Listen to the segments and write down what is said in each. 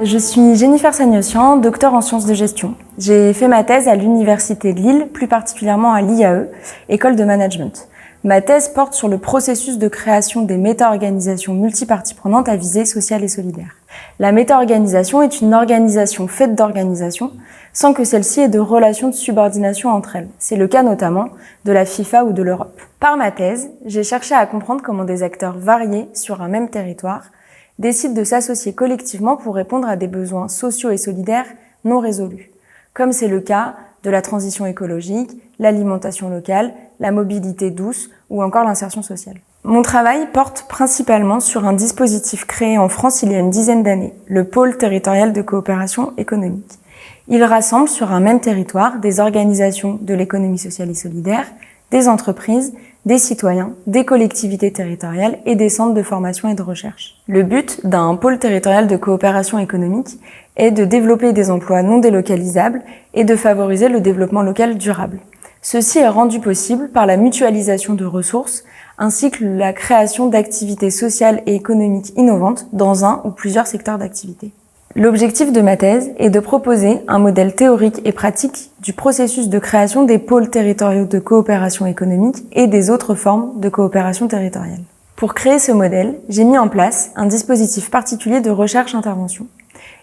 Je suis Jennifer Sagnossian, docteur en sciences de gestion. J'ai fait ma thèse à l'Université de Lille, plus particulièrement à l'IAE, École de Management. Ma thèse porte sur le processus de création des méta-organisations multiparties prenantes à visée sociale et solidaire. La méta-organisation est une organisation faite d'organisations, sans que celle-ci ait de relations de subordination entre elles. C'est le cas notamment de la FIFA ou de l'Europe. Par ma thèse, j'ai cherché à comprendre comment des acteurs variés sur un même territoire décident de s'associer collectivement pour répondre à des besoins sociaux et solidaires non résolus, comme c'est le cas de la transition écologique, l'alimentation locale, la mobilité douce ou encore l'insertion sociale. Mon travail porte principalement sur un dispositif créé en France il y a une dizaine d'années, le pôle territorial de coopération économique. Il rassemble sur un même territoire des organisations de l'économie sociale et solidaire, des entreprises, des citoyens, des collectivités territoriales et des centres de formation et de recherche. Le but d'un pôle territorial de coopération économique est de développer des emplois non délocalisables et de favoriser le développement local durable. Ceci est rendu possible par la mutualisation de ressources ainsi que la création d'activités sociales et économiques innovantes dans un ou plusieurs secteurs d'activité. L'objectif de ma thèse est de proposer un modèle théorique et pratique du processus de création des pôles territoriaux de coopération économique et des autres formes de coopération territoriale. Pour créer ce modèle, j'ai mis en place un dispositif particulier de recherche-intervention.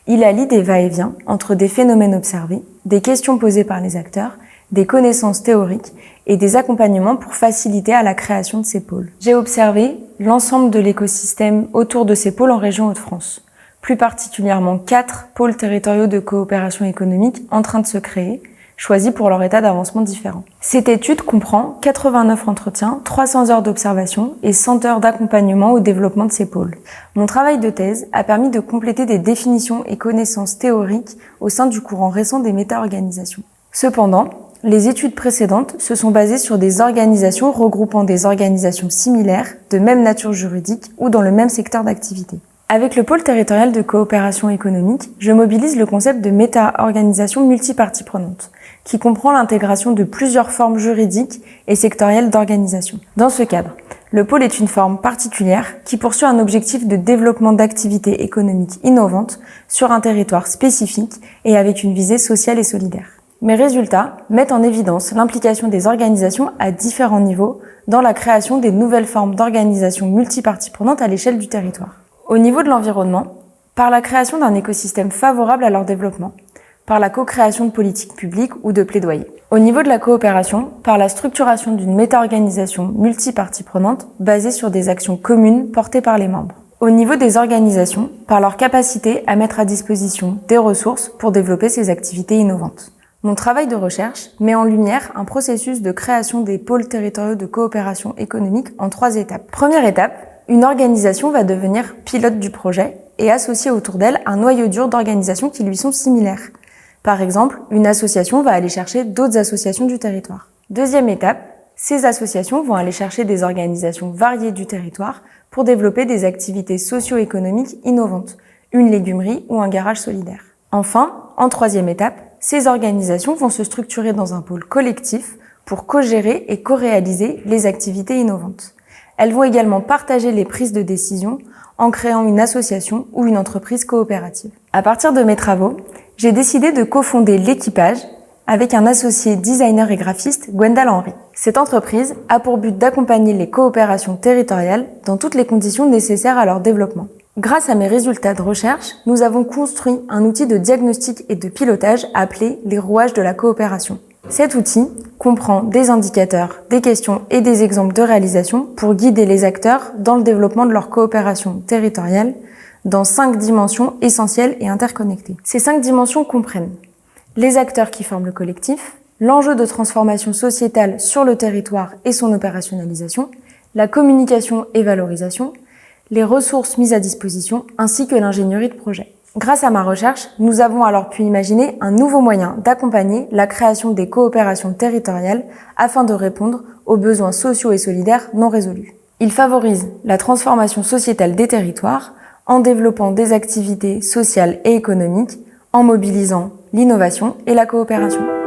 Il allie des va-et-vient entre des phénomènes observés, des questions posées par les acteurs, des connaissances théoriques et des accompagnements pour faciliter à la création de ces pôles. J'ai observé l'ensemble de l'écosystème autour de ces pôles en région Hauts-de-France. Plus particulièrement 4 pôles territoriaux de coopération économique en train de se créer, choisis pour leur état d'avancement différent. Cette étude comprend 89 entretiens, 300 heures d'observation et 100 heures d'accompagnement au développement de ces pôles. Mon travail de thèse a permis de compléter des définitions et connaissances théoriques au sein du courant récent des méta-organisations. Cependant, les études précédentes se sont basées sur des organisations regroupant des organisations similaires, de même nature juridique ou dans le même secteur d'activité. Avec le pôle territorial de coopération économique, je mobilise le concept de méta-organisation multiparties prenantes, qui comprend l'intégration de plusieurs formes juridiques et sectorielles d'organisation. Dans ce cadre, le pôle est une forme particulière qui poursuit un objectif de développement d'activités économiques innovantes sur un territoire spécifique et avec une visée sociale et solidaire. Mes résultats mettent en évidence l'implication des organisations à différents niveaux dans la création des nouvelles formes d'organisation multiparties prenantes à l'échelle du territoire. Au niveau de l'environnement, par la création d'un écosystème favorable à leur développement, par la co-création de politiques publiques ou de plaidoyer. Au niveau de la coopération, par la structuration d'une méta-organisation multiparties prenantes basée sur des actions communes portées par les membres. Au niveau des organisations, par leur capacité à mettre à disposition des ressources pour développer ces activités innovantes. Mon travail de recherche met en lumière un processus de création des pôles territoriaux de coopération économique en 3 étapes. Première étape, une organisation va devenir pilote du projet et associer autour d'elle un noyau dur d'organisations qui lui sont similaires. Par exemple, une association va aller chercher d'autres associations du territoire. Deuxième étape, ces associations vont aller chercher des organisations variées du territoire pour développer des activités socio-économiques innovantes, une légumerie ou un garage solidaire. Enfin, en troisième étape, ces organisations vont se structurer dans un pôle collectif pour co-gérer et co-réaliser les activités innovantes. Elles vont également partager les prises de décision en créant une association ou une entreprise coopérative. À partir de mes travaux, j'ai décidé de cofonder l'équipage avec un associé designer et graphiste, Gwendal Henry. Cette entreprise a pour but d'accompagner les coopérations territoriales dans toutes les conditions nécessaires à leur développement. Grâce à mes résultats de recherche, nous avons construit un outil de diagnostic et de pilotage appelé les rouages de la coopération. Cet outil comprend des indicateurs, des questions et des exemples de réalisation pour guider les acteurs dans le développement de leur coopération territoriale dans 5 dimensions essentielles et interconnectées. Ces 5 dimensions comprennent les acteurs qui forment le collectif, l'enjeu de transformation sociétale sur le territoire et son opérationnalisation, la communication et valorisation, les ressources mises à disposition ainsi que l'ingénierie de projet. Grâce à ma recherche, nous avons alors pu imaginer un nouveau moyen d'accompagner la création des coopérations territoriales afin de répondre aux besoins sociaux et solidaires non résolus. Il favorise la transformation sociétale des territoires en développant des activités sociales et économiques, en mobilisant l'innovation et la coopération.